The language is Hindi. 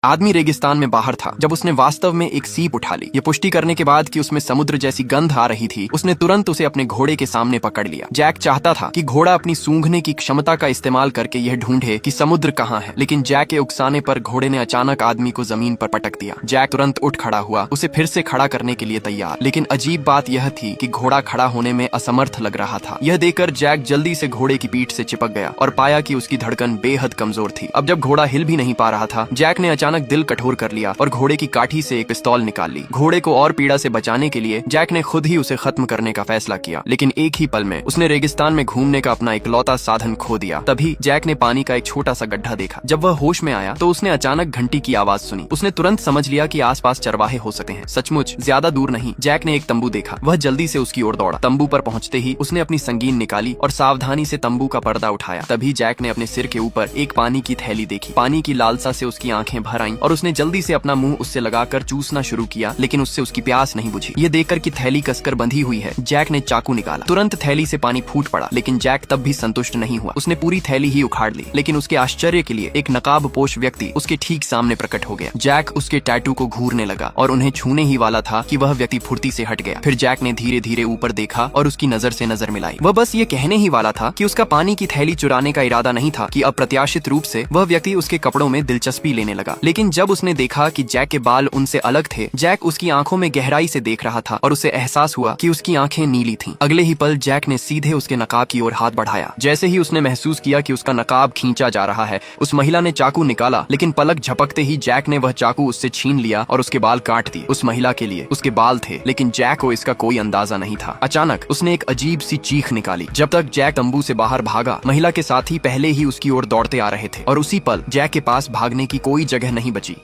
आदमी रेगिस्तान में बाहर था जब उसने वास्तव में एक सीप उठा ली। ये पुष्टि करने के बाद कि उसमें समुद्र जैसी गंध आ रही थी, उसने तुरंत उसे अपने घोड़े के सामने पकड़ लिया। जैक चाहता था कि घोड़ा अपनी सूंघने की क्षमता का इस्तेमाल करके यह ढूंढे कि समुद्र कहाँ है, लेकिन जैक के उकसाने पर घोड़े ने अचानक आदमी को जमीन पर पटक दिया। जैक तुरंत उठ खड़ा हुआ, उसे फिर से खड़ा करने के लिए तैयार, लेकिन अजीब बात यह थी कि घोड़ा खड़ा होने में असमर्थ लग रहा था। यह देखकर जैक जल्दी से घोड़े की पीठ से चिपक गया और पाया कि उसकी धड़कन बेहद कमजोर थी। अब जब घोड़ा हिल भी नहीं पा रहा था, जैक ने अचानक दिल कठोर कर लिया और घोड़े की काठी से एक पिस्तौल निकाल ली। घोड़े को और पीड़ा से बचाने के लिए जैक ने खुद ही उसे खत्म करने का फैसला किया, लेकिन एक ही पल में उसने रेगिस्तान में घूमने का अपना इकलौता साधन खो दिया। तभी जैक ने पानी का एक छोटा सा गड्ढा देखा। जब वह होश में आया तो उसने अचानक घंटी की आवाज सुनी। उसने तुरंत समझ लिया कि आसपास चरवाहे हो सकते हैं। सचमुच ज्यादा दूर नहीं, जैक ने एक तंबू देखा। वह जल्दी से उसकी ओर दौड़ा। तंबू पर पहुंचते ही उसने अपनी संगीन निकाली और सावधानी से तंबू का पर्दा उठाया। तभी जैक ने अपने सिर के ऊपर एक पानी की थैली देखी। पानी की लालसा से उसकी आंखें भर आईं और उसने जल्दी से अपना मुंह उससे लगाकर चूसना शुरू किया, लेकिन उससे उसकी प्यास नहीं बुझी। ये देखकर कि थैली कसकर बंधी हुई है, जैक ने चाकू निकाला। तुरंत थैली से पानी फूट पड़ा, लेकिन जैक तब भी संतुष्ट नहीं हुआ। उसने पूरी थैली ही उखाड़ ली, लेकिन उसके आश्चर्य के लिए एक नकाबपोश व्यक्ति उसके ठीक सामने प्रकट हो गया। जैक उसके टैटू को घूरने लगा और उन्हें छूने ही वाला था कि वह व्यक्ति फुर्ती से हट गया। फिर जैक ने धीरे धीरे ऊपर देखा और उसकी नजर से नजर मिलाई। वह बस ये कहने ही वाला था कि उसका पानी की थैली चुराने का इरादा नहीं था कि अप्रत्याशित रूप से वह व्यक्ति उसके कपड़ों में दिलचस्पी लेने लगा। लेकिन जब उसने देखा कि जैक के बाल उनसे अलग थे, जैक उसकी आंखों में गहराई से देख रहा था और उसे एहसास हुआ कि उसकी आंखें नीली थीं। अगले ही पल जैक ने सीधे उसके नकाब की ओर हाथ बढ़ाया। जैसे ही उसने महसूस किया कि उसका नकाब खींचा जा रहा है, उस महिला ने चाकू निकाला, लेकिन पलक झपकते ही जैक ने वह चाकू उससे छीन लिया और उसके बाल काट दिए। उस महिला के लिए उसके बाल थे, लेकिन जैक को इसका कोई अंदाजा नहीं था। अचानक उसने एक अजीब सी चीख निकाली। जब तक जैक तंबू से बाहर भागा, महिला के साथी पहले ही उसकी ओर दौड़ते आ रहे थे और उसी पल जैक के पास भागने की कोई जगह नहीं बची।